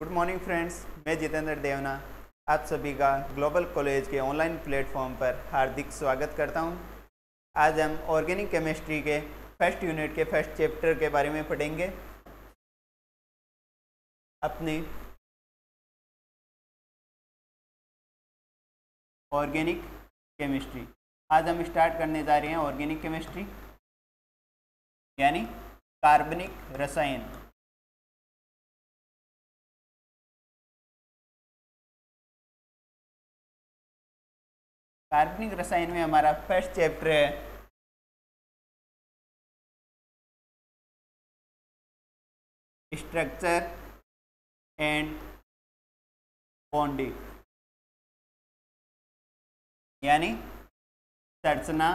Good morning friends, मैं जितेंद्र देवना आप सभी का ग्लोबल कॉलेज के ऑनलाइन प्लेटफॉर्म पर हार्दिक स्वागत करता हूं। आज हम ऑर्गेनिक केमिस्ट्री के फर्स्ट यूनिट के फर्स्ट चैप्टर के बारे में पढ़ेंगे। अपनी ऑर्गेनिक केमिस्ट्री आज हम स्टार्ट करने जा रहे हैं। ऑर्गेनिक केमिस्ट्री यानी कार्बनिक रसायन। कार्बनिक रसायन में हमारा फर्स्ट चैप्टर है स्ट्रक्चर एंड बॉन्डिंग यानी संरचना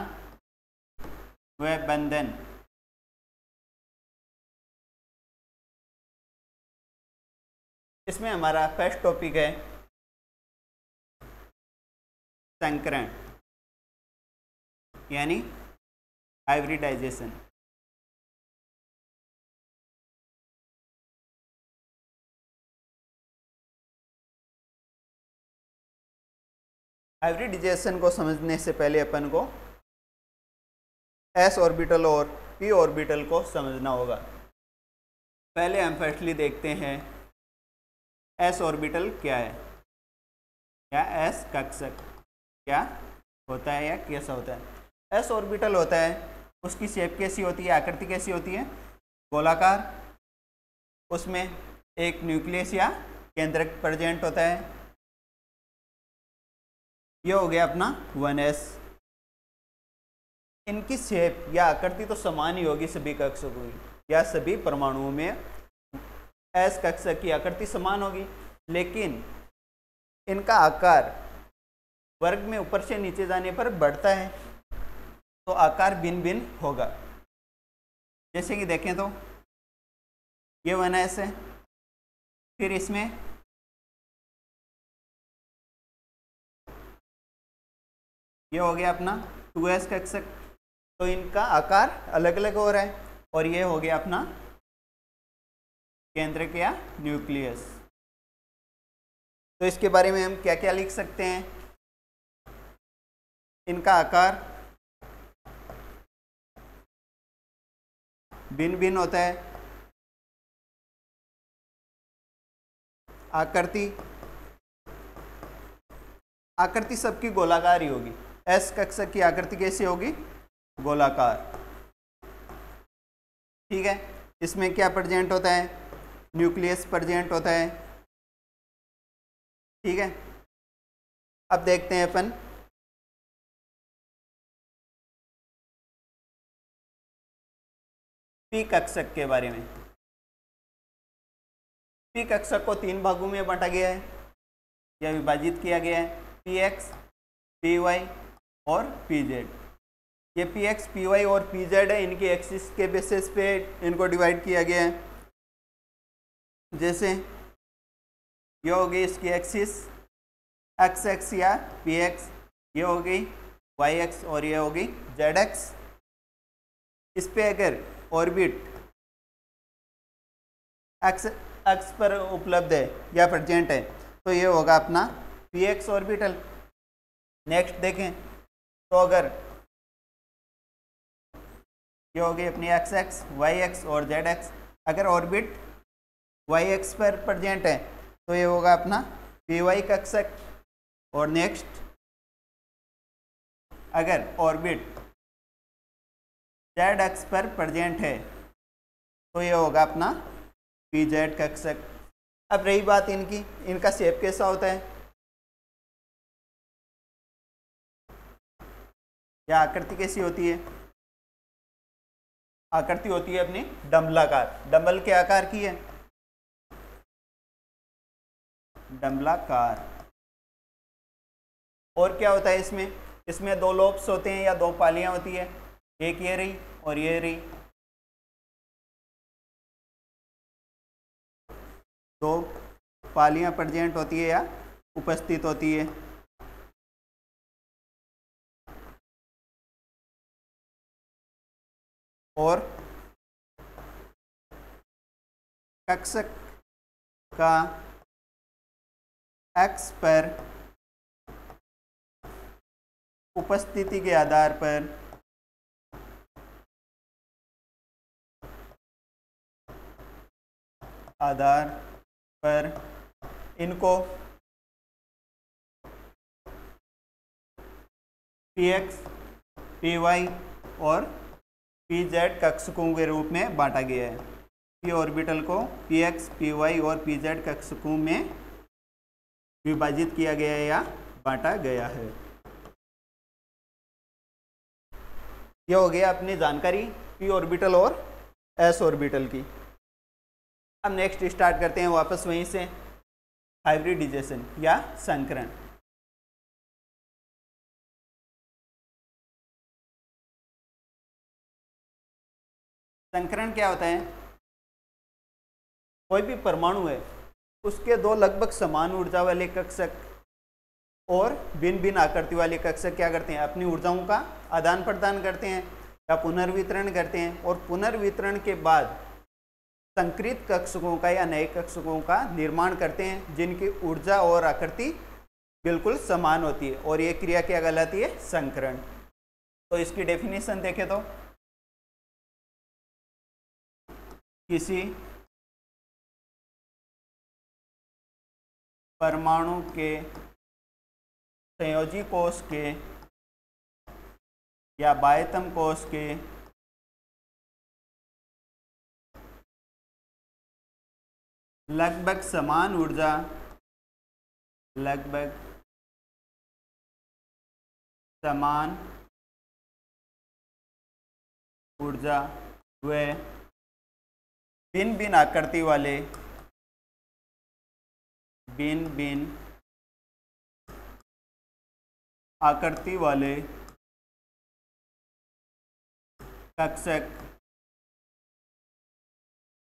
व बंधन। इसमें हमारा फर्स्ट टॉपिक है संकरण यानी हाइब्रिडाइजेशन। हाइब्रिडाइजेशन को समझने से पहले अपन को एस ऑर्बिटल और पी ऑर्बिटल को समझना होगा। पहले हम फर्स्टली देखते हैं एस ऑर्बिटल क्या है या एस कक्षक क्या होता है या कैसा होता है। एस ऑर्बिटल होता है, उसकी शेप कैसी होती है, आकृति कैसी होती है, गोलाकार। उसमें एक न्यूक्लियस या केंद्रक प्रेजेंट होता है। यह हो गया अपना 1s। इनकी शेप या आकृति तो समान ही होगी सभी कक्षकों की या सभी परमाणुओं में एस कक्षक की आकृति समान होगी, लेकिन इनका आकार वर्ग में ऊपर से नीचे जाने पर बढ़ता है तो आकार भिन्न भिन्न होगा। जैसे कि देखें तो ये 1s है, फिर इसमें ये हो गया अपना 2s कक्षक, तो इनका आकार अलग अलग हो रहा है। और ये हो गया अपना केंद्रक या न्यूक्लियस। तो इसके बारे में हम क्या क्या लिख सकते हैं। इनका आकार भिन्न भिन्न होता है। आकृति सबकी गोलाकार ही होगी। एस कक्षक की आकृति कैसी होगी, गोलाकार। ठीक है, इसमें क्या प्रेजेंट होता है, न्यूक्लियस प्रेजेंट होता है। ठीक है, अब देखते हैं अपन पी कक्षक के बारे में। पी कक्षक को 3 भागों में बांटा गया है या विभाजित किया गया है, पी एक्स, पी वाई और पी जेड। ये पी एक्स, पी वाई और पी जेड है, इनकी एक्सिस के बेसिस पे इनको डिवाइड किया गया है। जैसे ये हो गई इसकी एक्सिस एक्स एक्स या पी एक्स, ये हो गई वाई एक्स और ये हो गई जेड एक्स। इस पे अगर ऑर्बिट एक्स एक्स पर उपलब्ध है या प्रेजेंट है तो ये होगा अपना पी एक्स ऑर्बिटल। नेक्स्ट देखें तो अगर ये हो गई अपनी एक्स एक्स, वाई एक्स और जेड एक्स, अगर ऑर्बिट वाई एक्स पर प्रेजेंट है तो ये होगा अपना पी वाई कक्षक। और नेक्स्ट अगर ऑर्बिट जेड एक्स पर प्रेजेंट है तो ये होगा अपना पी जेड कक्षक। अब रही बात इनका शेप कैसा होता है या आकृति कैसी होती है। आकृति होती है अपनी डंबलाकार, डंबल के आकार की है, डंबलाकार। और क्या होता है इसमें 2 लोब्स होते हैं या 2 पालियां होती है, एक ये रही और ये रही। 2 पालियां प्रेजेंट होती है या उपस्थित होती है। और कक्षक का x पर उपस्थिति के आधार पर इनको px, py और pz कक्षकों के रूप में बांटा गया है। p ऑर्बिटल को px, py और pz कक्षकों में विभाजित किया गया है या बांटा गया है। यह हो गया अपनी जानकारी p ऑर्बिटल और s ऑर्बिटल की। अब नेक्स्ट स्टार्ट करते हैं वापस वहीं से, हाइब्रिडाइजेशन या संकरण। संकरण क्या होता है? कोई भी परमाणु है, उसके दो लगभग समान ऊर्जा वाले कक्षक और भिन्न भिन्न आकृति वाले कक्षक क्या करते हैं? अपनी ऊर्जाओं का आदान प्रदान करते हैं या पुनर्वितरण करते हैं, और पुनर्वितरण के बाद संकृत कक्षकों का या नए कक्षकों का निर्माण करते हैं जिनकी ऊर्जा और आकृति बिल्कुल समान होती है, और ये क्रिया क्या कहलाती है? संकरण। तो इसकी डेफिनेशन देखें तो किसी परमाणु के संयोजी कोश के या बाह्यतम कोश के लगभग समान ऊर्जा व भिन्न भिन्न आकृति वाले कक्षक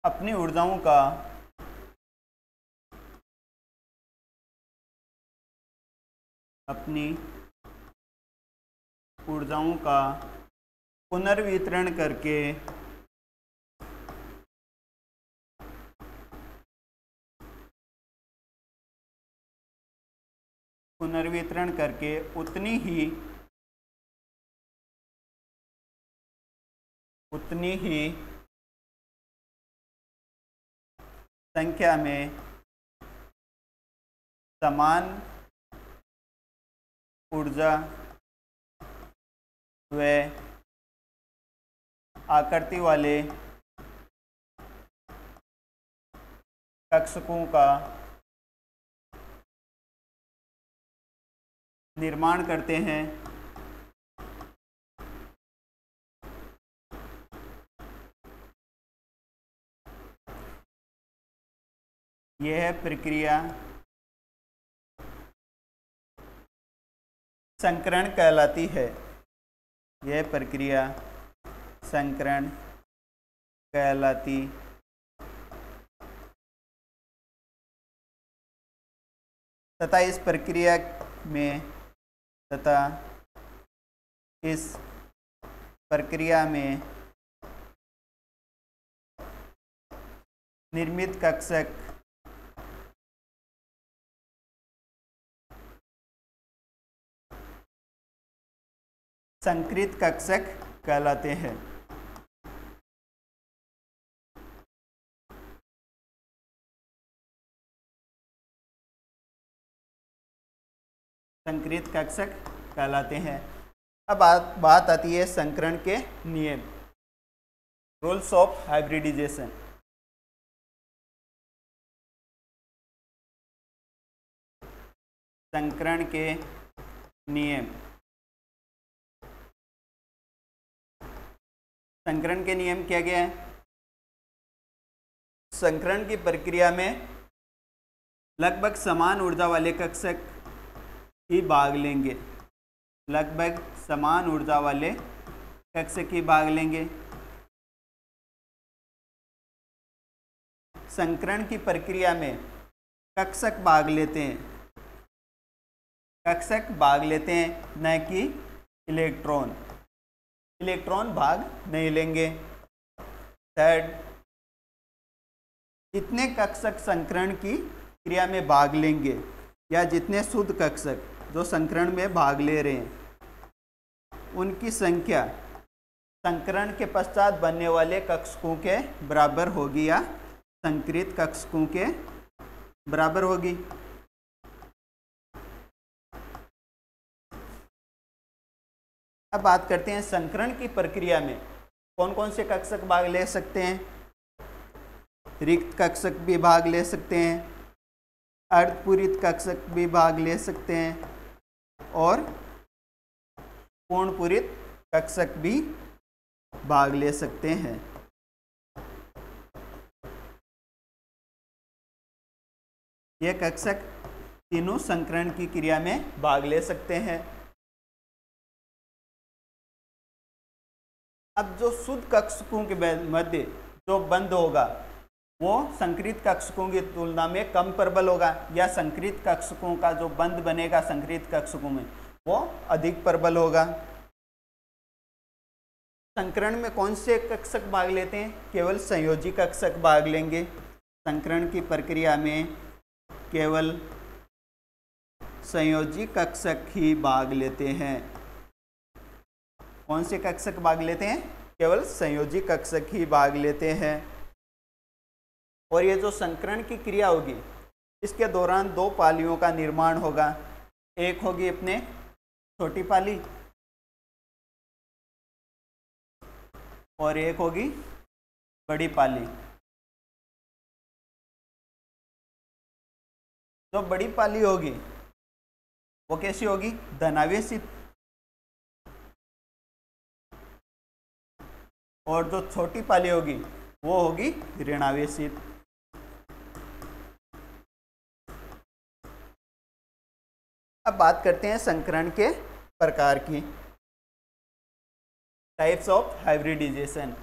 अपनी ऊर्जाओं का पुनर्वितरण करके उतनी ही संख्या में समान ऊर्जा व आकृति वाले कक्षकों का निर्माण करते हैं। यह प्रक्रिया संकरण कहलाती है। यह प्रक्रिया संकरण कहलाती तथा इस प्रक्रिया में निर्मित कक्षक संकृत कक्षक कहलाते हैं। संकृत कक्षक कहलाते हैं। अब बात आती है संकरण के नियम, रूल्स ऑफ हाइब्रिडाइजेशन। संकरण के नियम। संकरण के नियम क्या क्या है? संकरण की प्रक्रिया में लगभग समान ऊर्जा वाले कक्षक ही भाग लेंगे। लगभग समान ऊर्जा वाले कक्षक ही भाग लेंगे। संकरण की प्रक्रिया में कक्षक भाग लेते हैं, न कि इलेक्ट्रॉन। इलेक्ट्रॉन भाग नहीं लेंगे। थर्ड, जितने कक्षक संकरण की क्रिया में भाग लेंगे या जितने शुद्ध कक्षक जो संकरण में भाग ले रहे हैं उनकी संख्या संकरण के पश्चात बनने वाले कक्षकों के बराबर होगी या संकरित कक्षकों के बराबर होगी। अब बात करते हैं संकरण की प्रक्रिया में कौन कौन से कक्षक भाग ले सकते हैं। रिक्त कक्षक भी भाग ले सकते हैं, अर्धपूरित कक्षक भी भाग ले सकते हैं और पूर्णपूरित कक्षक भी भाग ले सकते हैं। ये कक्षक तीनों संकरण की क्रिया में भाग ले सकते हैं। अब जो शुद्ध कक्षकों के मध्य जो बंध होगा वो संकरित कक्षकों की तुलना में कम प्रबल होगा, या संकरित कक्षकों का जो बंध बनेगा संकरित कक्षकों में वो अधिक प्रबल होगा। संकरण में कौन से कक्षक भाग लेते हैं? केवल संयोजी कक्षक भाग लेंगे। संकरण की प्रक्रिया में केवल संयोजी कक्षक ही भाग लेते हैं। कौन से कक्षक भाग लेते हैं? केवल संयोजी कक्षक ही भाग लेते हैं। और ये जो संकरण की क्रिया होगी इसके दौरान दो पालियों का निर्माण होगा। एक होगी अपने छोटी पाली और एक होगी बड़ी पाली। जो बड़ी पाली होगी वो कैसी होगी? धनावेशित। और जो छोटी पाली होगी वो होगी ऋणावेशित। अब बात करते हैं संकरण के प्रकार की, टाइप्स ऑफ हाइब्रिडाइजेशन।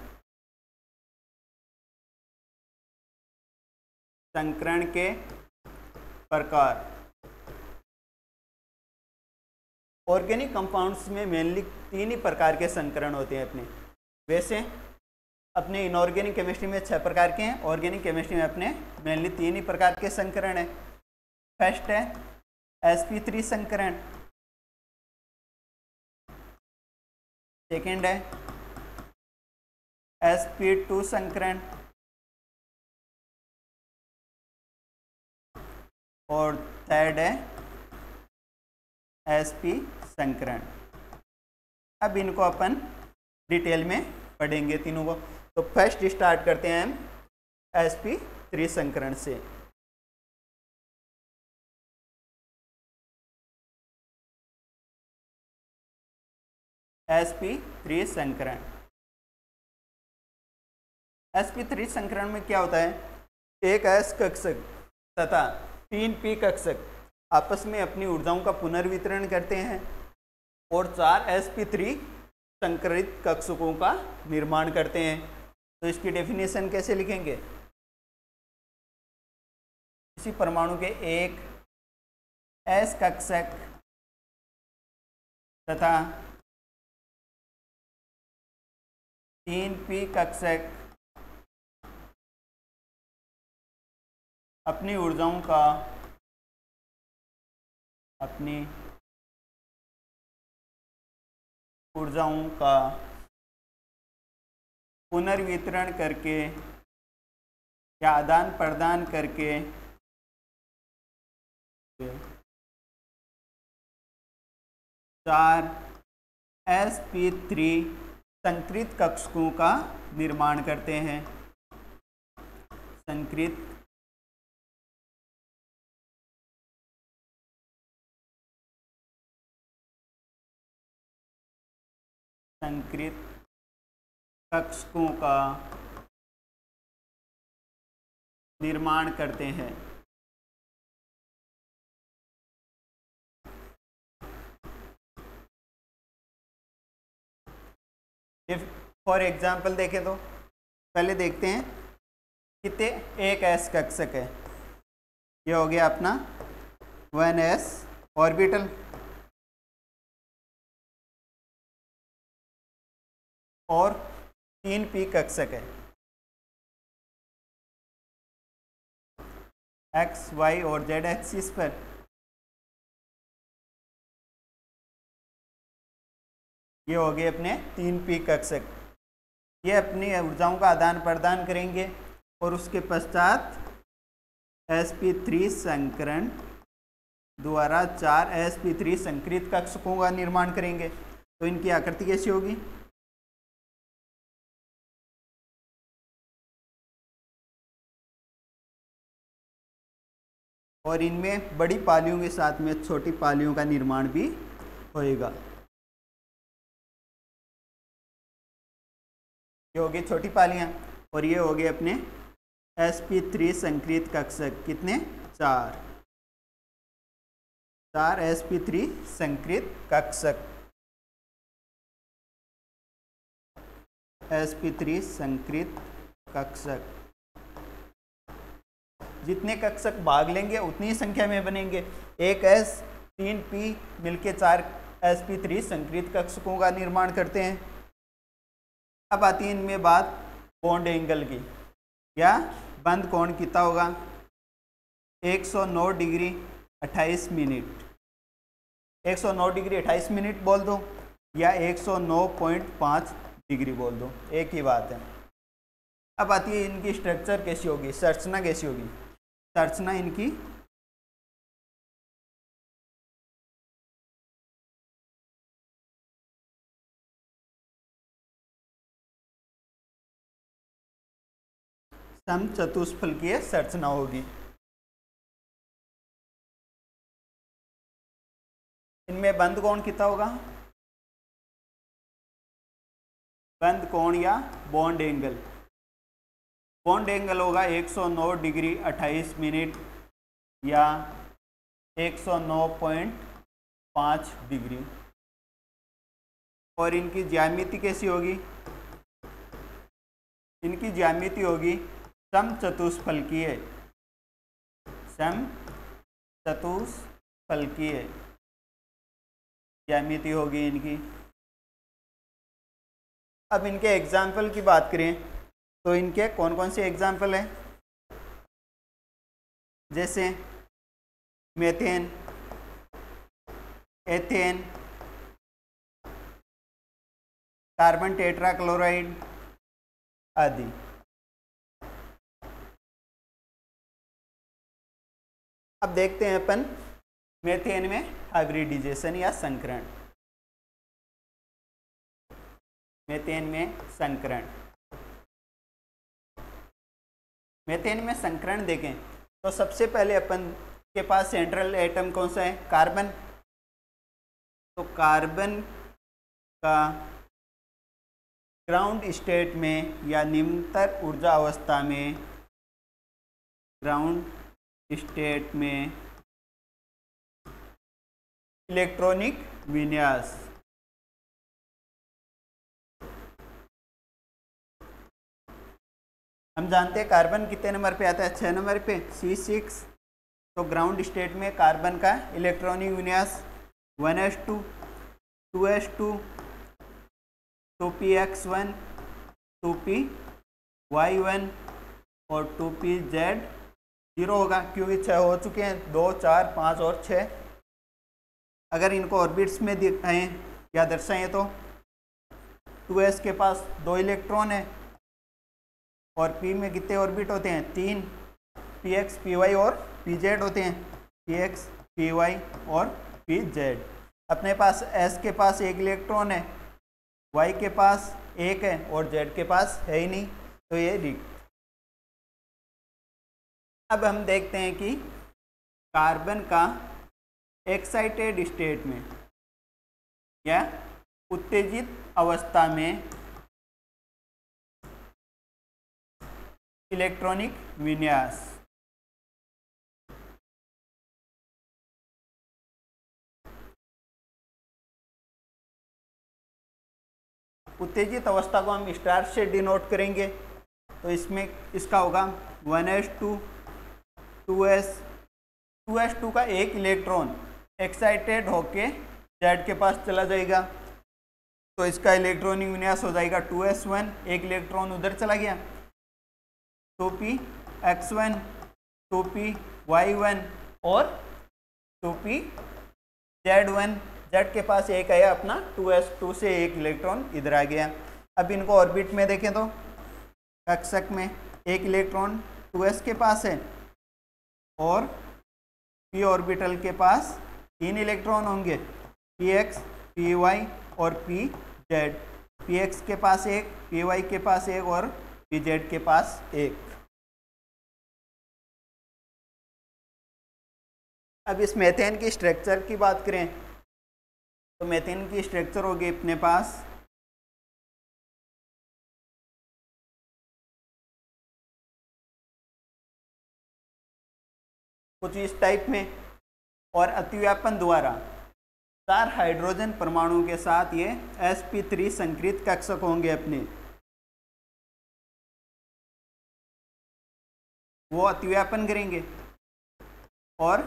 संकरण के प्रकार। ऑर्गेनिक कंपाउंड्स में मेनली तीन ही प्रकार के संकरण होते हैं अपने। वैसे अपने इनऑर्गेनिक केमिस्ट्री में 6 प्रकार के हैं, ऑर्गेनिक केमिस्ट्री में अपने मेनली तीन ही प्रकार के संकरण है। फर्स्ट है sp3 संकरण, सेकेंड है sp2 संकरण और थर्ड है sp संकरण। अब इनको अपन डिटेल में पढ़ेंगे तीनों को। तो फर्स्ट स्टार्ट करते हैं हम sp3 संकरण से। sp3 संकरण। sp3 संकरण में क्या होता है? एक s कक्षक तथा 3 p कक्षक आपस में अपनी ऊर्जाओं का पुनर्वितरण करते हैं और 4 sp3 संकरित कक्षकों का निर्माण करते हैं। तो इसकी डेफिनेशन कैसे लिखेंगे? इसी परमाणु के एक s कक्षक तथा 3 p कक्षक अपनी ऊर्जाओं का पुनर्वितरण करके या आदान प्रदान करके 4 sp3 संकरित कक्षकों का निर्माण करते हैं। संकरित कक्षकों का निर्माण करते हैं। फॉर एग्जाम्पल देखें तो पहले देखते हैं कितने एक s कक्षक है। ये हो गया अपना 1s ऑर्बिटल और 3 p कक्षक है x, y और z एक्सिस पर। ये हो गए अपने 3p कक्षक। ये अपनी ऊर्जाओं का आदान प्रदान करेंगे और उसके पश्चात sp3 संकरण द्वारा 4 sp3 संकृत कक्षकों का निर्माण करेंगे। तो इनकी आकृति कैसी होगी? और इनमें बड़ी पालियों के साथ में छोटी पालियों का निर्माण भी होएगा। ये हो गई छोटी पालियां और ये हो गए अपने sp3 संकृत कक्षक। कितने? 4 sp3 संकृत कक्षक। sp3 संकृत कक्षक, जितने कक्षक भाग लेंगे उतनी ही संख्या में बनेंगे। एक s 3p मिलके 4 sp3 संकृत कक्षकों का निर्माण करते हैं। अब आती है इनमें बात बॉन्ड एंगल की, या बंद कोण कितना होगा? 109 डिग्री 28 मिनट। 109 डिग्री 28 मिनट बोल दो या 109.5 डिग्री बोल दो, एक ही बात है। अब आती है इनकी स्ट्रक्चर कैसी होगी, संरचना कैसी होगी। संरचना इनकी समचतुष्फलकीय संरचना होगी। इनमें बंद कोण कितना होगा? बंद कोण या बॉन्ड एंगल, बॉन्ड एंगल होगा 109 डिग्री 28 मिनट या 109.5 डिग्री। और इनकी ज्यामिति कैसी होगी? इनकी ज्यामिति होगी समचतुष्फलकीय। समचतुष्फलकीय ज्यामिति होगी इनकी। अब इनके एग्जाम्पल की बात करें तो इनके कौन कौन से एग्जाम्पल हैं? जैसे मीथेन, एथेन, कार्बन टेट्राक्लोराइड आदि। अब देखते हैं अपन मीथेन में हाइब्रिडाइजेशन या संकरण। मीथेन में संकरण, मीथेन में संकरण देखें तो सबसे पहले अपन के पास सेंट्रल एटम कौन सा है? कार्बन। तो कार्बन का ग्राउंड स्टेट में या निम्नतर ऊर्जा अवस्था में, ग्राउंड स्टेट में इलेक्ट्रॉनिक विन्यास, हम जानते हैं कार्बन कितने नंबर पे आता है? 6 नंबर पे, C6। तो ग्राउंड स्टेट में कार्बन का इलेक्ट्रॉनिक विन्यास 1s2, 2s2, 2px1, 2py1 और 2pz0 होगा, क्योंकि 6 हो चुके हैं, 2, 4, 5 और 6। अगर इनको ऑर्बिट्स में दिखाएं या दर्शाएं तो 2s के पास 2 इलेक्ट्रॉन है और p में कितने ऑर्बिट होते हैं? 3, px, py और pz होते हैं, px, py और pz। अपने पास s के पास 1 इलेक्ट्रॉन है, y के पास 1 है और z के पास है ही नहीं, तो ये रिक्त। अब हम देखते हैं कि कार्बन का एक्साइटेड स्टेट में या उत्तेजित अवस्था में इलेक्ट्रॉनिक विन्यास। उत्तेजित अवस्था को हम स्टार से डिनोट करेंगे, तो इसमें इसका होगा 1s2, 2s2 का 1 इलेक्ट्रॉन एक्साइटेड होके Z के पास चला जाएगा, तो इसका इलेक्ट्रॉनिक विन्यास हो जाएगा 2s1, 1 इलेक्ट्रॉन उधर चला गया, 2px1, 2py1 और 2pz1, जेड के पास एक आया अपना 2s2 से एक इलेक्ट्रॉन इधर आ गया। अब इनको ऑर्बिट में देखें तो कक्षक में एक इलेक्ट्रॉन 2s के पास है और p ऑर्बिटल के पास 3 इलेक्ट्रॉन होंगे, px, py और pz। px के पास एक, py के पास एक और pz के पास एक। अब इस मेथेन की स्ट्रक्चर की बात करें तो मेथेन की स्ट्रक्चर होगी अपने पास कुछ इस टाइप में, और अतिव्यापन द्वारा 4 हाइड्रोजन परमाणु के साथ ये sp3 संकृत कक्षक होंगे अपने, वो अतिव्यापन करेंगे और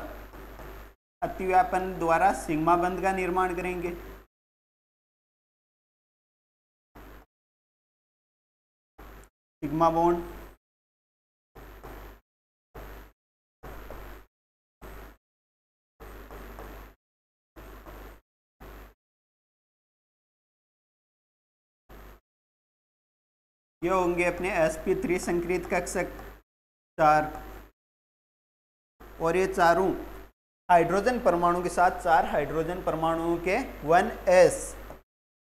अतिव्यापन द्वारा सिग्मा बंध का निर्माण करेंगे। सिग्मा बॉन्ड ये होंगे अपने sp3 संकृत कक्षक 4, और ये चारों हाइड्रोजन परमाणु के साथ 4 हाइड्रोजन परमाणुओं के 1s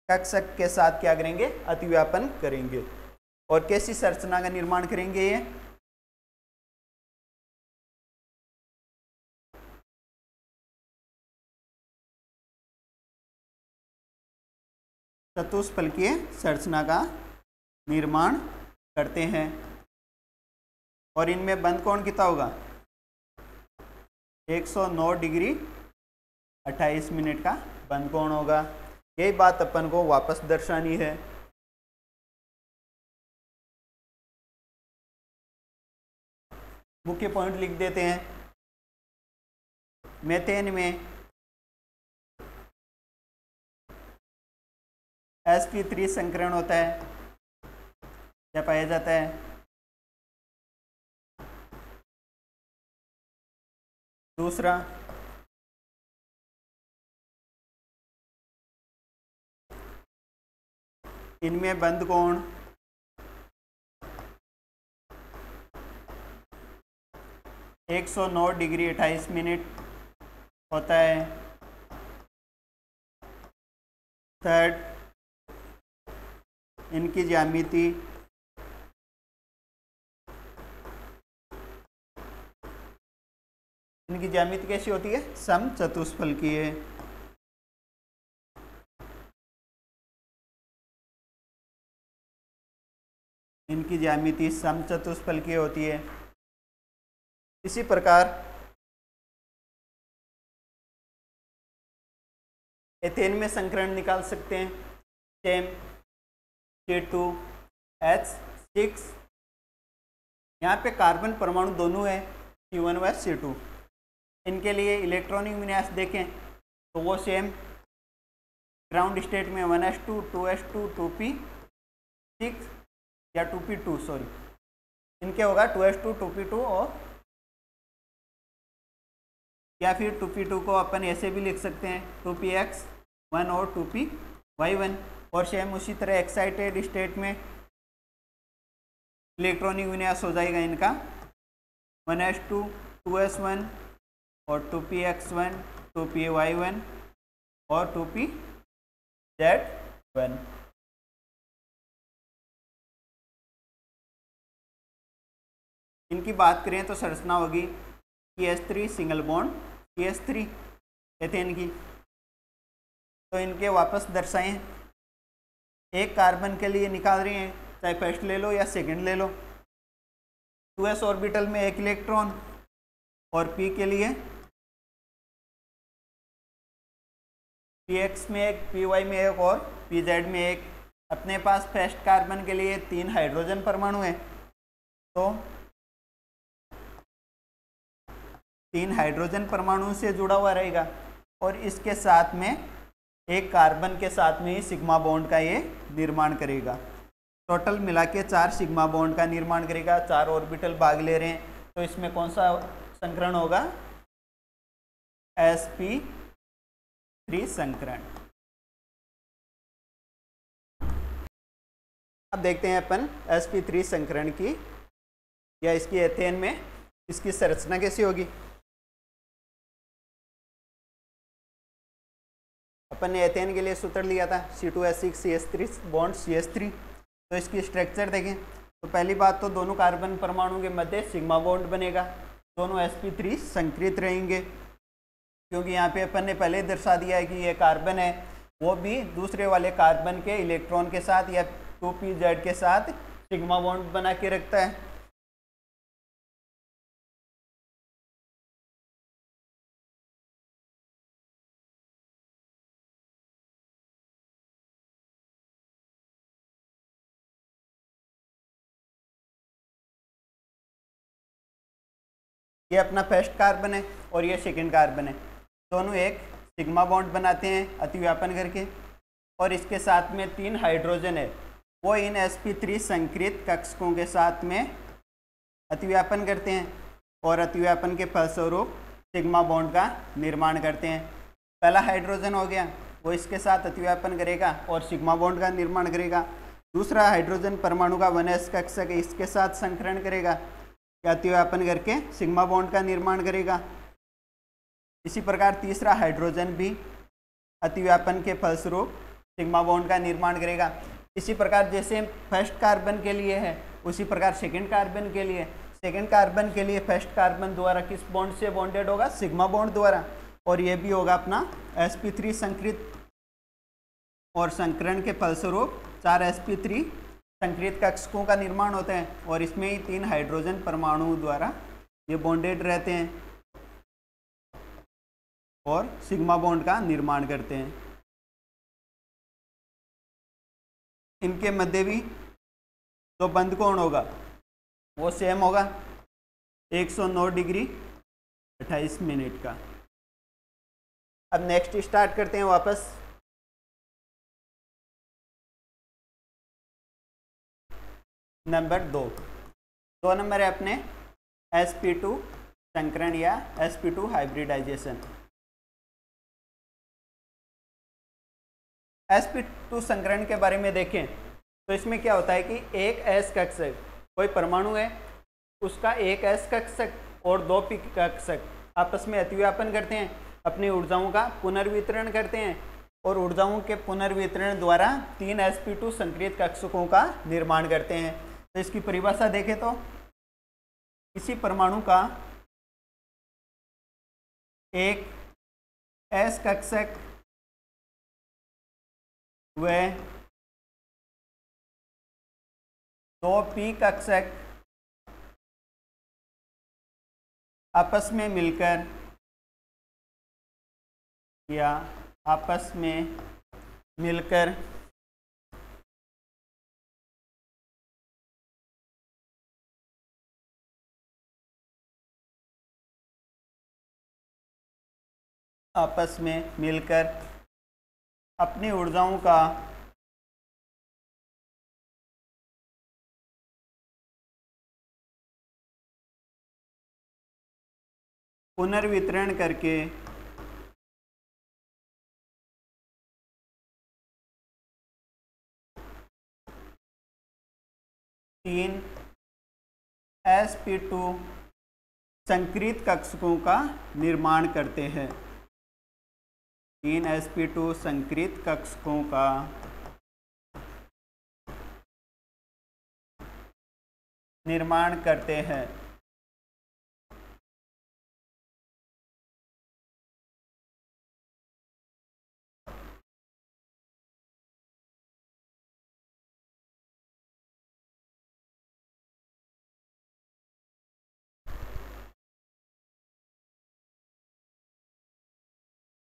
कक्षक के साथ क्या करेंगे, अतिव्यापन करेंगे। और कैसी संरचना का निर्माण करेंगे ये, चतुष्फलकीय संरचना का निर्माण करते हैं। और इनमें बंध कोण कितना होगा, 109 डिग्री 28 मिनट का बंध कोण होगा। यही बात अपन को वापस दर्शानी है। मुख्य पॉइंट लिख देते हैं। मेथेन में sp3 संकरण होता है, क्या पाया जाता है, दूसरा इनमें बंध कोण 109 डिग्री 28 मिनट होता है। थर्ड, इनकी ज्यामिति कैसी होती है, समचतुष्फलकीय। इनकी ज्यामिति समचतुष्फलकीय होती है। इसी प्रकार एथेन में संकरण निकाल सकते हैं, सेम C2H6। यहाँ पे कार्बन परमाणु दोनों है, C1 व C2। इनके लिए इलेक्ट्रॉनिक विन्यास देखें तो वो सेम ग्राउंड स्टेट में 1s2, 2s2, 2p6 या 2p2 सॉरी, इनके होगा 2s2, 2p2 और या फिर 2p2 को अपन ऐसे भी लिख सकते हैं 2px1 और 2py1। और सेम उसी तरह एक्साइटेड स्टेट में इलेक्ट्रॉनिक विन्यास हो जाएगा इनका 1s2, 2s1 और 2px1, 2py1 और 2pz1। इनकी बात करें तो संरचना होगी CH3 single bond CH3 ethane की। तो इनके वापस दर्शाएं, एक कार्बन के लिए निकाल रहे हैं, चाहे फर्स्ट ले लो या सेकंड ले लो। 2s ऑर्बिटल में एक इलेक्ट्रॉन और p के लिए px में एक, py में एक और pz में एक। अपने पास फर्स्ट कार्बन के लिए 3 हाइड्रोजन परमाणु है, तो 3 हाइड्रोजन परमाणु से जुड़ा हुआ रहेगा और इसके साथ में एक कार्बन के साथ में ही सिग्मा बॉन्ड का ये निर्माण करेगा। टोटल मिला के 4 सिग्मा बॉन्ड का निर्माण करेगा। 4 ऑर्बिटल भाग ले रहे हैं, तो इसमें कौन सा संकरण होगा, sp 3 संकरण। अब देखते हैं अपन sp3 संकरण की या इसकी एथेन में इसकी संरचना कैसी होगी। अपन ने एथेन के लिए सूत्र लिया था C2H6CH3 बॉन्ड CH3। तो इसकी स्ट्रक्चर देखें तो पहली बात तो दोनों कार्बन परमाणु के मध्य सिग्मा बॉन्ड बनेगा, दोनों sp3 संकृत रहेंगे, क्योंकि यहाँ पे अपन ने पहले दर्शा दिया है कि ये कार्बन है वो भी दूसरे वाले कार्बन के इलेक्ट्रॉन के साथ या 2pz के साथ सिग्मा बॉन्ड बना के रखता है। ये अपना फर्स्ट कार्बन है और ये सेकंड कार्बन है, दोनों एक सिग्मा बॉन्ड बनाते हैं अतिव्यापन करके, और इसके साथ में 3 हाइड्रोजन है वो इन sp3 संकृत कक्षकों के साथ में अतिव्यापन करते हैं और अतिव्यापन के फलस्वरूप सिग्मा बॉन्ड का निर्माण करते हैं। पहला हाइड्रोजन हो गया वो इसके साथ अतिव्यापन करेगा और सिग्मा बॉन्ड का निर्माण करेगा। दूसरा हाइड्रोजन परमाणु का 1s कक्षक इसके साथ संकरण करेगा, अतिव्यापन करके सिग्मा बॉन्ड का निर्माण करेगा। इसी प्रकार तीसरा हाइड्रोजन भी अतिव्यापन के फलस्वरूप सिग्मा बॉन्ड का निर्माण करेगा। इसी प्रकार जैसे फर्स्ट कार्बन के लिए है उसी प्रकार सेकंड कार्बन के लिए, सेकंड कार्बन के लिए फर्स्ट कार्बन द्वारा किस बॉन्ड से बॉन्डेड होगा, सिग्मा बॉन्ड द्वारा, और ये भी होगा अपना sp3 संकृत, और संकरण के फलस्वरूप 4 sp3 संकृत कक्षकों का निर्माण होता है और इसमें ही 3 हाइड्रोजन परमाणु द्वारा ये बॉन्डेड रहते हैं और सिग्मा बॉन्ड का निर्माण करते हैं। इनके मध्य भी जो बंध कोण होगा वो सेम होगा 109 डिग्री 28 मिनट का। अब नेक्स्ट स्टार्ट करते हैं वापस। नंबर 2 नंबर है अपने sp2 संकरण या sp2 हाइब्रिडाइजेशन। sp2 संकरण के बारे में देखें तो इसमें क्या होता है कि एक s कक्षक, कोई परमाणु है उसका एक s कक्षक और 2 p कक्षक आपस में अतिव्यापन करते हैं, अपनी ऊर्जाओं का पुनर्वितरण करते हैं और ऊर्जाओं के पुनर्वितरण द्वारा 3 sp2 संकृत कक्षकों का निर्माण करते हैं। तो इसकी परिभाषा देखें तो किसी परमाणु का एक s कक्षक व 2 p कक्षक आपस में मिलकर या आपस में मिलकर अपनी ऊर्जाओं का पुनर्वितरण करके तीन sp2 संकृत कक्षकों का निर्माण करते हैं। 3 sp2 संकृत कक्षकों का निर्माण करते हैं।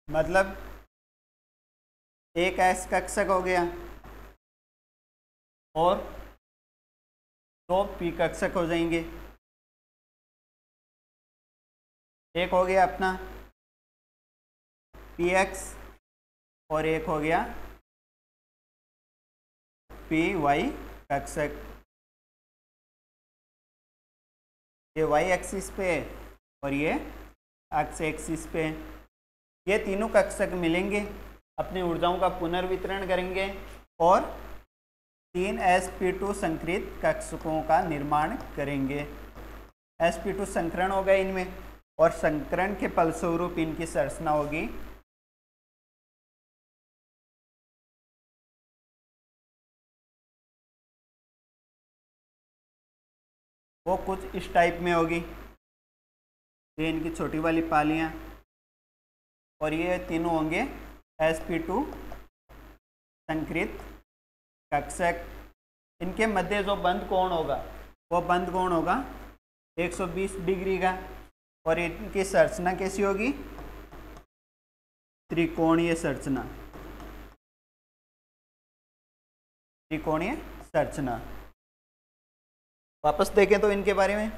मतलब एक s कक्षक हो गया और 2 p कक्षक हो जाएंगे। एक हो गया अपना px और एक हो गया py कक्षक। ये y एक्सिस पे और ये x एक्सिस पे। ये तीनों कक्षक मिलेंगे, अपनी ऊर्जाओं का पुनर्वितरण करेंगे और 3 sp2 संकृत कक्षकों का निर्माण करेंगे। sp2 संकरण होगा इनमें, और संकरण के फलस्वरूप इनकी संरचना होगी वो कुछ इस टाइप में होगी। ये इनकी छोटी वाली पालियाँ, और ये तीनों होंगे sp2 संकृत कक्षक। इनके मध्य जो बंद कोण होगा वो बंद कोण होगा 120 डिग्री का, और इनकी संरचना कैसी होगी? त्रिकोणीय संरचना, त्रिकोणीय संरचना। वापस देखें तो इनके बारे में,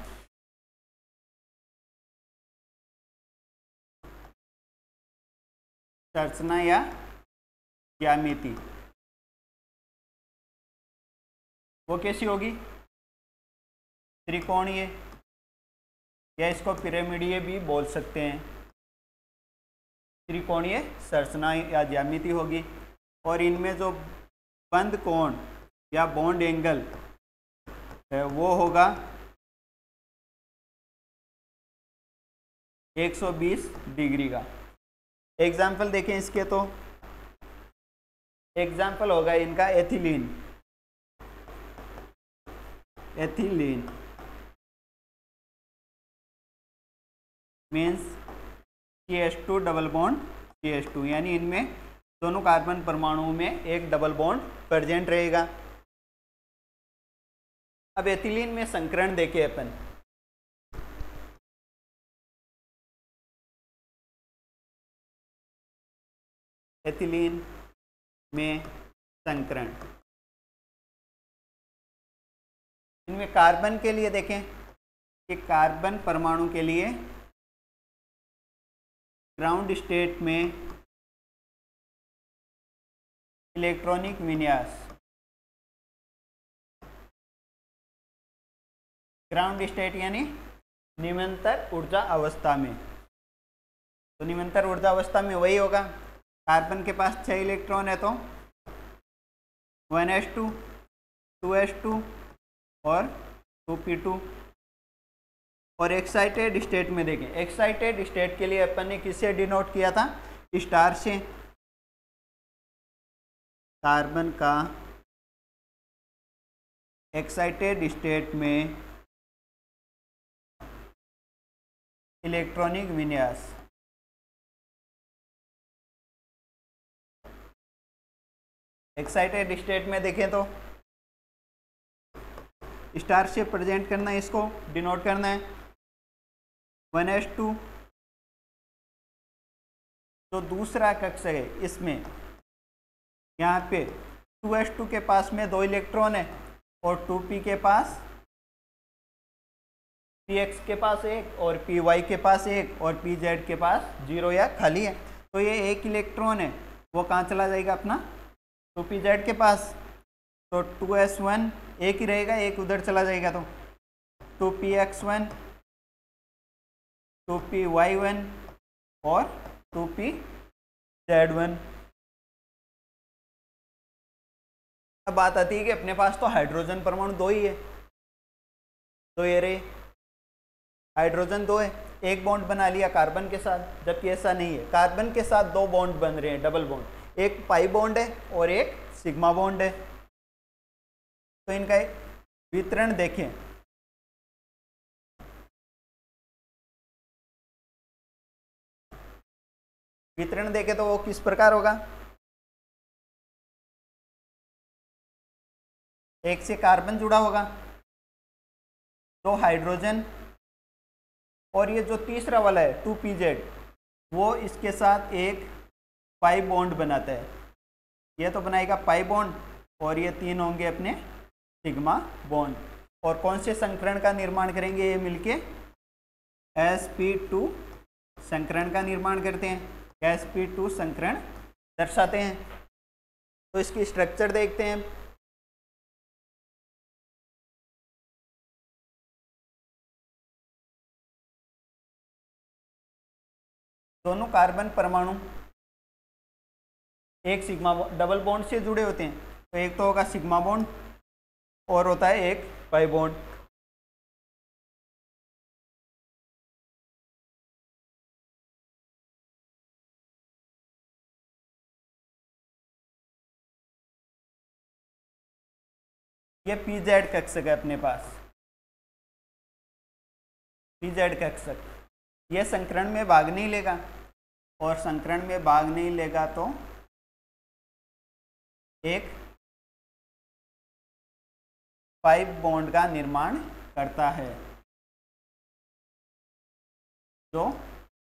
संरचना या ज्यामिति वो कैसी होगी? त्रिकोणीय, या इसको पिरामिडीय भी बोल सकते हैं। त्रिकोणीय संरचना या ज्यामिति होगी, और इनमें जो बंद कोण या बॉन्ड एंगल है वो होगा 120 डिग्री का। एग्जाम्पल देखें इसके, तो एग्जाम्पल होगा इनका ethylene. Ethylene means CH2 double bond CH2, यानी इनमें दोनों कार्बन परमाणुओं में एक डबल बॉन्ड प्रेजेंट रहेगा। अब एथिलीन में संकरण देखें अपन। एथिलीन में संकरण, इनमें कार्बन के लिए देखें कि कार्बन परमाणु के लिए ग्राउंड स्टेट में इलेक्ट्रॉनिक विन्यास, ग्राउंड स्टेट यानी निरंतर ऊर्जा अवस्था में, तो निरंतर ऊर्जा अवस्था में वही होगा। कार्बन के पास 6 इलेक्ट्रॉन है तो 1s2, 2s2 और 2p2। और एक्साइटेड स्टेट में देखें, एक्साइटेड स्टेट के लिए अपन ने किससे डिनोट किया था? स्टार से। कार्बन का एक्साइटेड स्टेट में इलेक्ट्रॉनिक विन्यास, एक्साइटेड स्टेट में देखें तो स्टार से प्रेजेंट करना है, इसको डिनोट करना है। 1s2 जो दूसरा कक्ष है इसमें यहाँ पे 2s2 के पास में 2 इलेक्ट्रॉन है, और 2p के पास, px के पास 1 और py के पास 1 और pz के पास 0 या खाली है। तो ये 1 इलेक्ट्रॉन है वो कहाँ चला जाएगा अपना? 2pz के पास। तो 2s1 एक ही रहेगा, एक उधर चला जाएगा, तो 2px1, 2py1 और 2pz1। अब बात आती है कि अपने पास तो हाइड्रोजन परमाणु 2 ही है, तो ये रहे हाइड्रोजन 2 है, एक बॉन्ड बना लिया कार्बन के साथ, जबकि ऐसा नहीं है। कार्बन के साथ 2 बॉन्ड बन रहे हैं, डबल बॉन्ड, एक पाई बॉन्ड है और एक सिग्मा बॉन्ड है। तो इनका वितरण देखें, वितरण देखें तो वो किस प्रकार होगा? एक से कार्बन जुड़ा होगा, 2 हाइड्रोजन, और ये जो तीसरा वाला है 2pz वो इसके साथ एक पाई बॉन्ड बनाता है। ये तो बनाएगा पाई बॉन्ड, और ये 3 होंगे अपने सिग्मा बॉन्ड। और कौन से संकरण का निर्माण करेंगे? ये मिलके sp2 संकरण का निर्माण करते हैं, sp2 संकरण दर्शाते हैं। तो इसकी स्ट्रक्चर देखते हैं। दोनों कार्बन परमाणु एक सिग्मा डबल बॉन्ड से जुड़े होते हैं, तो एक तो होगा सिग्मा बॉन्ड और होता है एक पाई बॉन्ड। ये पीजेड कक्षक है अपने पास, पीजेड कक्षक। ये संकरण में भाग नहीं लेगा, और संकरण में भाग नहीं लेगा तो एक पाइप बॉन्ड का निर्माण करता है। जो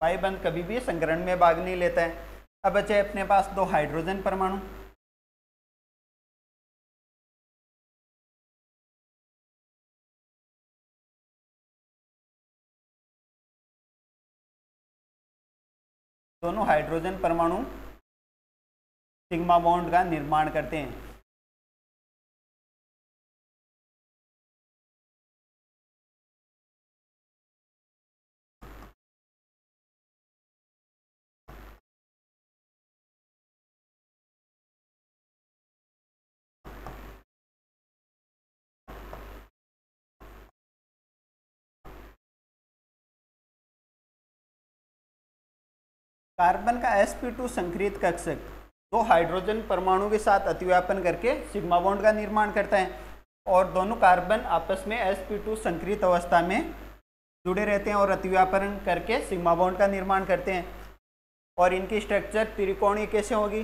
पाई बंद कभी भी संकरण में भाग नहीं लेता है। अब बचे अपने पास दो हाइड्रोजन परमाणु। दोनों हाइड्रोजन परमाणु सिग्मा बॉन्ड का निर्माण करते हैं। कार्बन का sp2 संक्रिय कक्षक दो हाइड्रोजन परमाणु के साथ अतिव्यापन करके सिग्मा बॉन्ड का निर्माण करता है, और दोनों कार्बन आपस में sp2 संक्रिय अवस्था में जुड़े रहते हैं और अतिव्यापन करके सिग्मा बॉन्ड का निर्माण करते हैं। और इनकी स्ट्रक्चर त्रिकोणीय कैसे होगी?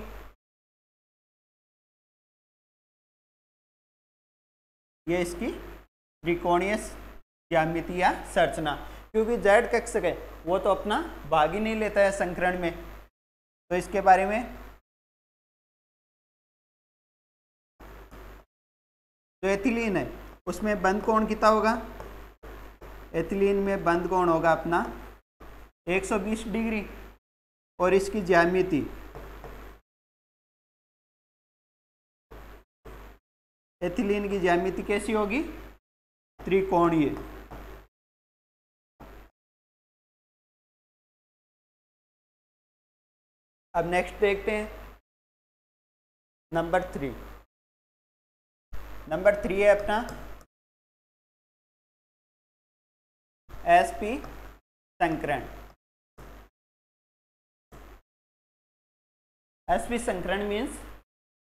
ये इसकी त्रिकोणीय ज्यामिति या संरचना, क्योंकि जेड कक्षक है वो तो अपना भाग ही नहीं लेता है संकरण में, तो इसके बारे में जो एथिलीन है उसमें बंद कोण कितना होगा? एथिलीन में बंद कोण होगा अपना 120 डिग्री, और इसकी ज्यामिति एथिलीन की ज्यामिति कैसी होगी? त्रिकोणीय। अब नेक्स्ट देखते हैं नंबर 3। नंबर 3 है अपना sp संकरण। sp संकरण मीन्स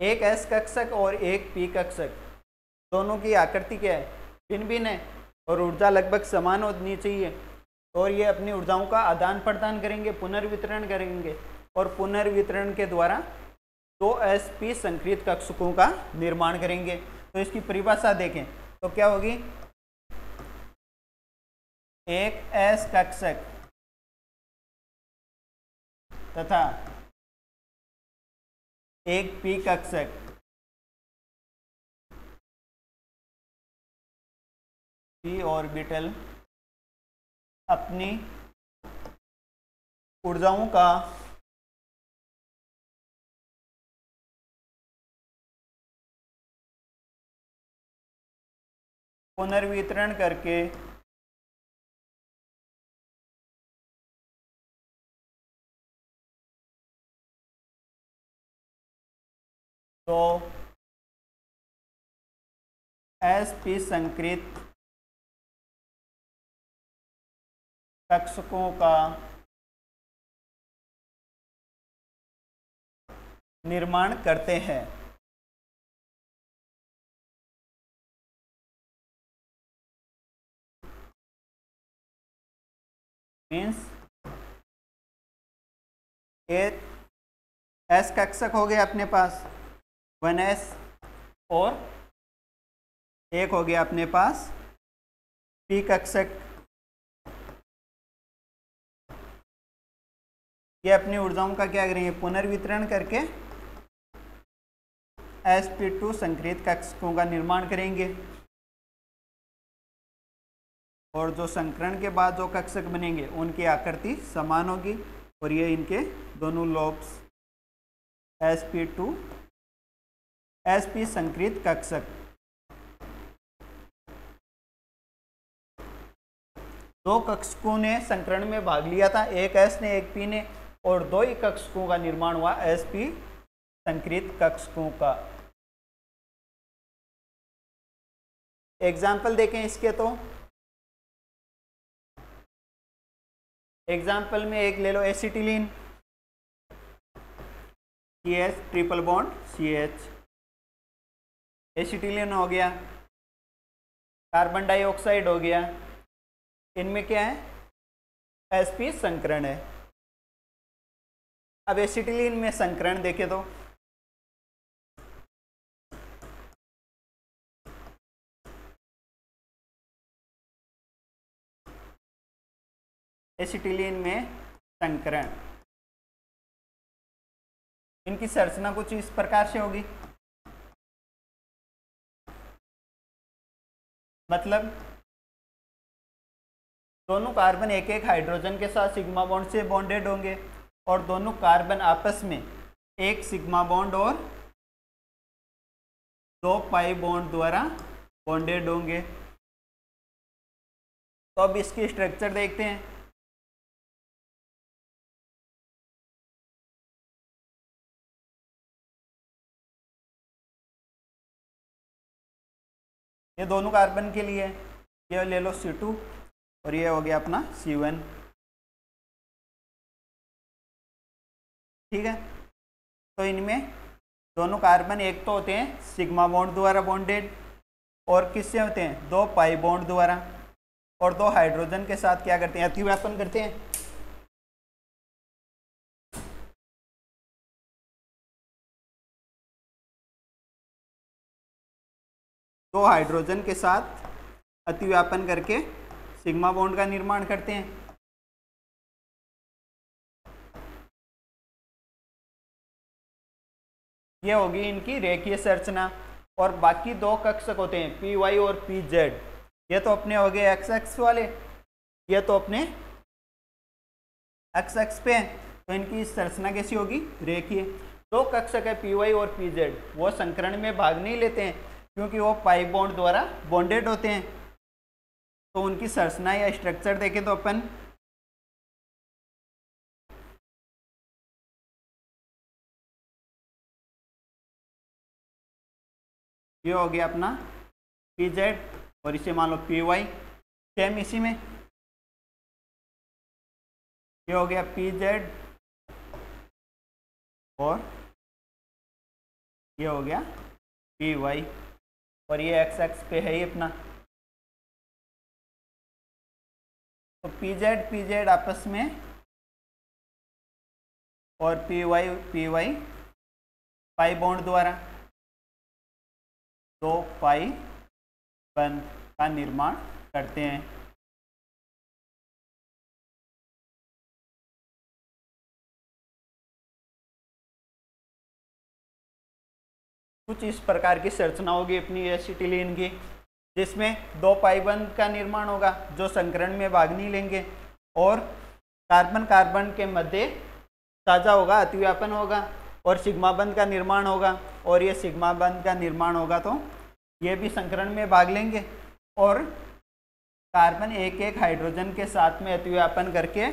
एक s कक्षक और एक p कक्षक, दोनों की आकृति क्या है? भिन्न भिन्न है, और ऊर्जा लगभग समान होनी चाहिए, और ये अपनी ऊर्जाओं का आदान प्रदान करेंगे, पुनर्वितरण करेंगे, और पुनर्वितरण के द्वारा दो sp संक्रिय कक्षकों का निर्माण करेंगे। तो इसकी परिभाषा देखें तो क्या होगी? एक s कक्षक तथा एक p कक्षक p ऑर्बिटल अपनी ऊर्जाओं का पुनर्वितरण करके तो sp संक्रिय कक्षकों का निर्माण करते हैं। मीन्स एक s कक्षक हो गया अपने पास 1s, और एक हो गया अपने पास p कक्षक। ये अपनी ऊर्जाओं का क्या करेंगे? पुनर्वितरण करके sp2 संक्रिय कक्षकों का निर्माण करेंगे, और जो संकरण के बाद जो कक्षक बनेंगे उनकी आकृति समान होगी, और ये इनके दोनों लोब्स sp2 sp संक्रिय कक्षक। दो कक्षकों ने संकरण में भाग लिया था, एक s ने एक p ने, और 2 ही कक्षकों का निर्माण हुआ sp संकृत कक्षकों का। एग्जाम्पल देखें इसके तो एग्जाम्पल में एक ले लो acetylene CH triple bond CH, acetylene हो गया, कार्बन डाइऑक्साइड हो गया, इनमें क्या है sp संकरण है। अब एसिटिलीन में संकरण देखें तो एसिटिलीन में संकरण, इनकी संरचना कुछ इस प्रकार से होगी, मतलब दोनों कार्बन एक एक हाइड्रोजन के साथ सिग्मा बॉन्ड से बॉन्डेड होंगे और दोनों कार्बन आपस में एक सिग्मा बॉन्ड और 2 पाई बॉन्ड द्वारा बॉन्डेड होंगे। तो अब इसकी स्ट्रक्चर देखते हैं। ये दोनों कार्बन के लिए, ये ले लो C2 और ये हो गया अपना C1, ठीक है। तो इनमें दोनों कार्बन एक तो होते हैं सिग्मा बॉन्ड द्वारा बॉन्डेड और किससे होते हैं 2 पाई बॉन्ड द्वारा, और 2 हाइड्रोजन के साथ क्या करते हैं अतिव्यापन करते हैं। दो हाइड्रोजन के साथ अतिव्यापन करके सिग्मा बॉन्ड का निर्माण करते हैं। ये होगी इनकी रेखीय संरचना। और बाकी 2 कक्षक होते हैं py और pz, ये तो अपने हो गए x एक्स वाले, ये तो अपने x एक्स पे हैं, तो इनकी संरचना कैसी होगी रेखीय। 2 कक्षक है py और pz, वो संकरण में भाग नहीं लेते हैं क्योंकि वो पाई बॉन्ड द्वारा बॉन्डेड होते हैं। तो उनकी संरचना या स्ट्रक्चर देखें तो अपन ये हो गया अपना pz और इसे मान लो py, सेम इसी में ये हो गया pz और ये हो गया py, और ये x एक्स पे है ही अपना। तो pz आपस में और py पाई बॉन्ड द्वारा 2 पाई बंध का निर्माण करते हैं। कुछ इस प्रकार की संरचना होगी अपनी एसिटिलीन की, जिसमें 2 पाई बंध का निर्माण होगा जो संकरण में भाग नहीं लेंगे, और कार्बन कार्बन के मध्य साझा होगा, अतिव्यापन होगा और सिग्मा बंध का निर्माण होगा, और ये सिग्मा बंध का निर्माण होगा तो ये भी संकरण में भाग लेंगे, और कार्बन एक एक हाइड्रोजन के साथ में अतिव्यापन करके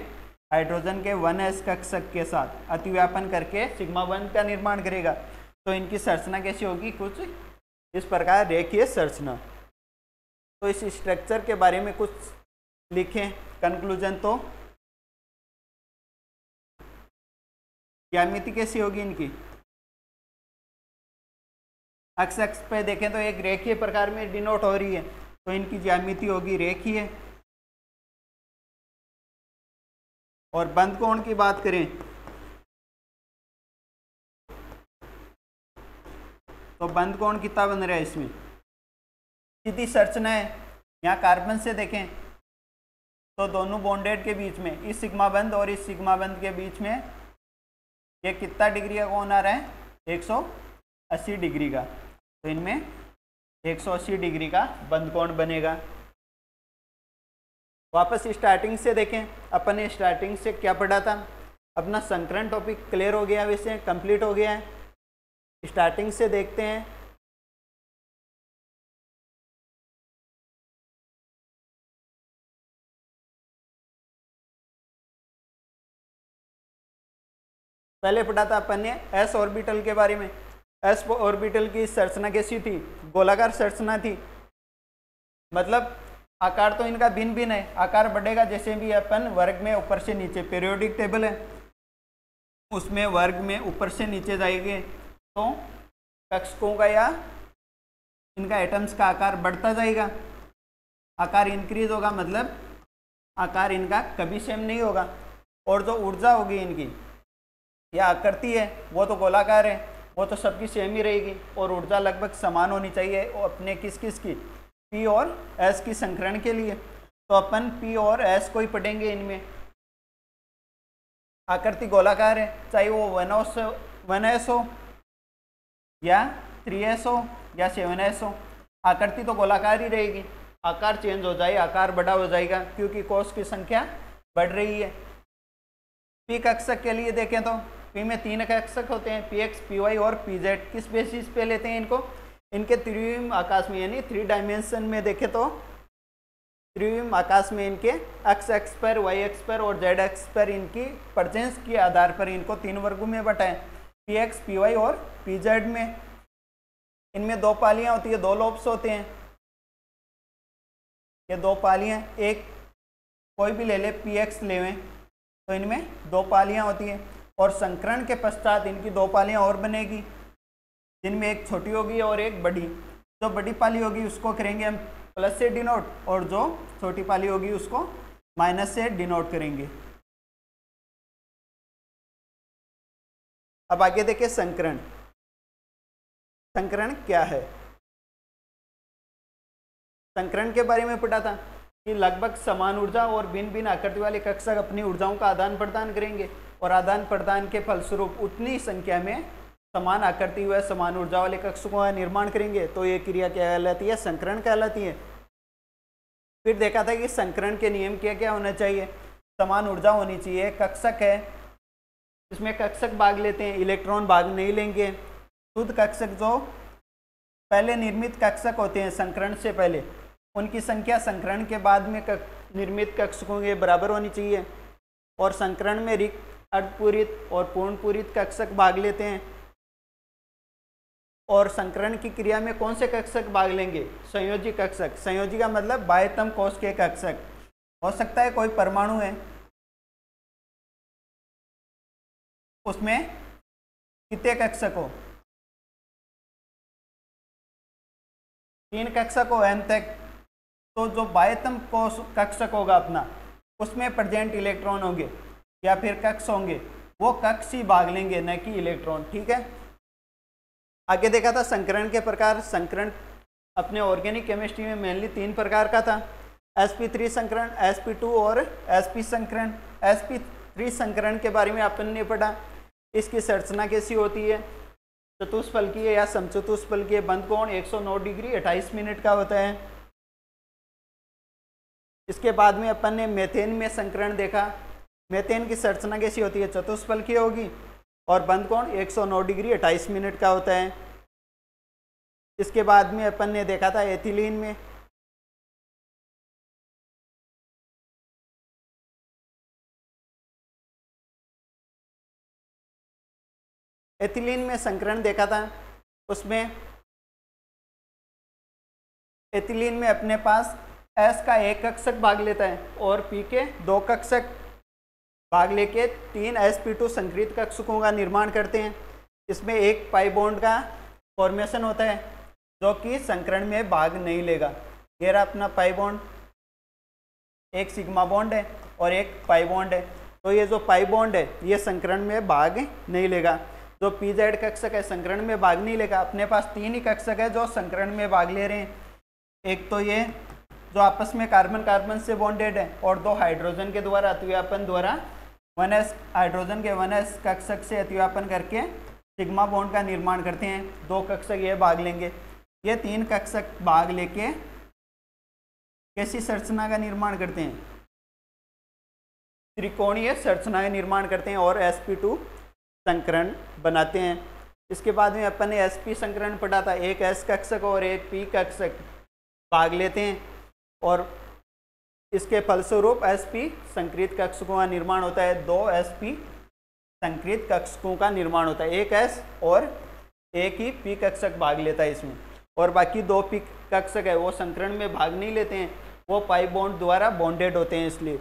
हाइड्रोजन के 1s कक्षक के साथ अतिव्यापन करके सिग्मा बंध का निर्माण करेगा। तो इनकी संरचना कैसी होगी कुछ इस प्रकार रेखीय संरचना। तो इस स्ट्रक्चर के बारे में कुछ लिखें कंक्लूजन। तो ज्यामिति कैसी होगी इनकी, एक्स एक्स पे देखें तो एक रेखीय प्रकार में डिनोट हो रही है, तो इनकी ज्यामिति होगी रेखीय। और बंध कोण की बात करें तो बंध कोण कितना बन रहा है, इसमें सीधी संरचना है। यहाँ कार्बन से देखें तो दोनों बॉन्डेड के बीच में इस सिग्मा बंध और इस सिग्मा बंध के बीच में ये कितना डिग्री का कोण आ रहा है 180 डिग्री का। तो इनमें 180 डिग्री का बंध कोण बनेगा। वापस स्टार्टिंग से देखें, अपन ने स्टार्टिंग से क्या पढ़ा था, अपना संकरण टॉपिक क्लियर हो गया, वैसे कंप्लीट हो गया है। स्टार्टिंग से देखते हैं। पहले पढ़ा था अपन ने एस ऑर्बिटल के बारे में। एस ऑर्बिटल की संरचना कैसी थी? गोलाकार संरचना थी, मतलब आकार तो इनका भिन्न भिन्न है, आकार बढ़ेगा जैसे भी अपन वर्ग में ऊपर से नीचे, पीरियोडिक टेबल है उसमें वर्ग में ऊपर से नीचे जाएंगे तो कक्षकों का या इनका एटम्स का आकार बढ़ता जाएगा, आकार इंक्रीज होगा, मतलब आकार इनका कभी सेम नहीं होगा। और जो ऊर्जा होगी इनकी या आकृति है वो तो गोलाकार है, वो तो सबकी सेम ही रहेगी और ऊर्जा लगभग समान होनी चाहिए अपने किस किस की, पी और एस की संकरण के लिए। तो अपन पी और एस को ही पढ़ेंगे। इनमें आकृति गोलाकार है, चाहे वो 1s हो या 3s हो या 7s हो, आकृति तो गोलाकार ही रहेगी। आकार चेंज हो जाए, आकार बड़ा हो जाएगा क्योंकि कोष की संख्या बढ़ रही है। पी कक्षक के लिए देखें तो पी में 3 कक्षक होते हैं, पी एक्स, पी वाई और पी जेड। किस बेसिस पे लेते हैं इनको? इनके त्रिविम आकाश में यानी 3 डायमेंशन में देखें तो त्रिविम आकाश में इनके एक्स पर, वाई एक्स पर और जेड एक्स पर इनकी प्रेजेंस के आधार पर इनको 3 वर्गों में बटाएं, पी एक्स, पी वाई और पी जेड में। इनमें 2 पालियां होती है, 2 लोब्स होते हैं। ये 2 पालियां, एक कोई भी ले ले, पी एक्स लेवें तो इनमें 2 पालियां होती हैं और संकरण के पश्चात इनकी 2 पालियां और बनेगी जिनमें एक छोटी होगी और एक बड़ी। जो बड़ी पाली होगी उसको करेंगे हम प्लस से डिनोट और जो छोटी पाली होगी उसको माइनस से डिनोट करेंगे। अब आगे देखिए संकरण। संकरण क्या है? संकरण के बारे में पढ़ा था कि लगभग समान ऊर्जा और भिन्न भिन्न आकृति वाले कक्षक अपनी ऊर्जाओं का आदान प्रदान करेंगे और आदान प्रदान के फलस्वरूप उतनी संख्या में समान आकृति व समान ऊर्जा वाले कक्षकों का निर्माण करेंगे। तो ये क्रिया क्या कहलाती है? संकरण कहलाती है। फिर देखा था कि संकरण के नियम क्या क्या होना चाहिए? समान ऊर्जा होनी चाहिए, कक्षक है इसमें कक्षक भाग लेते हैं, इलेक्ट्रॉन भाग नहीं लेंगे। शुद्ध कक्षक जो पहले निर्मित कक्षक होते हैं संकरण से पहले, उनकी संख्या संकरण के बाद में निर्मित कक्षकों के बराबर होनी चाहिए। और संकरण में रिक्त, अर्धपूरित और पूर्ण पूरित कक्षक भाग लेते हैं। और संकरण की क्रिया में कौन से कक्षक भाग लेंगे? संयोजी कक्षक। संयोजी का मतलब बाह्यतम कोश के कक्षक। हो सकता है कोई परमाणु है उसमें कितने कक्षक हो? 3 कक्षक हो n तक। तो जो बाह्यतम कोश कक्षक होगा अपना, उसमें प्रेजेंट इलेक्ट्रॉन होंगे या फिर कक्ष होंगे, वो कक्ष ही भाग लेंगे न कि इलेक्ट्रॉन। ठीक है। आगे देखा था संकरण के प्रकार। संकरण अपने ऑर्गेनिक केमिस्ट्री में मेनली 3 प्रकार का था, sp3 संकरण, sp2 और sp संकरण। sp3 संकरण के बारे में अपन ने पढ़ा। इसकी संरचना कैसी होती है? चतुष्फलकीय या समचतुष्फलकीय, बंद कोण 109 डिग्री 28 मिनट का होता है। इसके बाद में अपन ने मेथेन में संकरण देखा। मेथेन की संरचना कैसी होती है? चतुष्फलकीय होगी और बंद कोण 109 डिग्री 28 मिनट का होता है। इसके बाद में अपन ने देखा था एथिलीन में। एथिलीन में संकरण देखा था। उसमें एथिलीन में अपने पास S का 1 कक्षक भाग लेता है और P के 2 कक्षक भाग लेके 3 sp2 संकरित कक्षकों का निर्माण करते हैं। इसमें एक पाई बॉन्ड का फॉर्मेशन होता है जो कि संकरण में भाग नहीं लेगा। ये रहा अपना पाई बॉन्ड, एक सिग्मा बॉन्ड है और एक पाई बॉन्ड है। तो ये जो पाई बॉन्ड है ये संकरण में भाग नहीं लेगा। जो pz कक्षक है संकरण में भाग नहीं लेगा। अपने पास 3 ही कक्षक है जो संकरण में भाग ले रहे हैं। एक तो ये जो आपस में कार्बन कार्बन से बॉन्डेड है और 2 हाइड्रोजन के द्वारा अतिव्यापन द्वारा 1s हाइड्रोजन के 1s कक्षक से अतिव्यापन करके सिग्मा बॉन्ड का निर्माण करते हैं। 2 कक्षक ये भाग लेंगे। ये 3 कक्षक भाग लेके कैसी संरचना का निर्माण करते हैं? त्रिकोणीय संरचना का निर्माण करते हैं और sp2 संकरण बनाते हैं। इसके बाद में अपन ने sp संकरण पढ़ा था। एक s कक्षक और एक p कक्षक भाग लेते हैं और इसके फलस्वरूप sp संकरित कक्षकों का निर्माण होता है। 2 sp संकृत कक्षकों का निर्माण होता है। एक एस और एक ही पी कक्षक भाग लेता है इसमें, और बाकी दो पी कक्षक है वो संकरण में भाग नहीं लेते हैं, वो पाई बॉन्ड द्वारा बॉन्डेड होते हैं इसलिए।